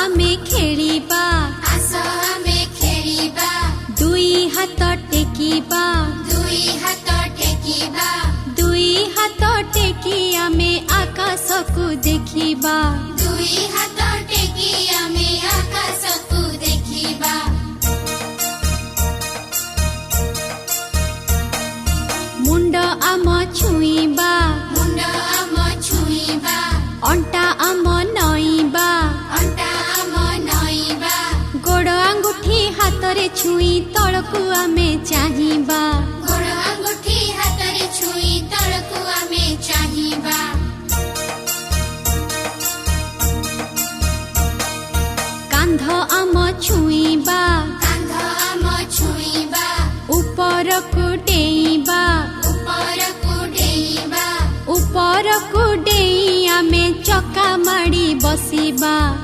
आमे खेलिबा आस आमे खेलिबा दुई हाथ टेकिबा दुई हाथ टेकिबा दुई हाथ टेकी आमे आकाश को देखिबा दुई हाथ टेकी आमे आकाश को देखिबा मुंड आम छुईबा मुंड आम छुईबा अंटा आम नईबा अंटा आम नईबा गोड़ आंगुठी हाथ रे छुई तळकु आमे चाहिबा गोड़ आंगुठी हाथ रे छुई तळकु आमे चाहिबा कांध आम छुईबा कांध आम छुईबा ऊपर को डेईबा ऊपर को डेई आमे चका माड़ी बसिबा।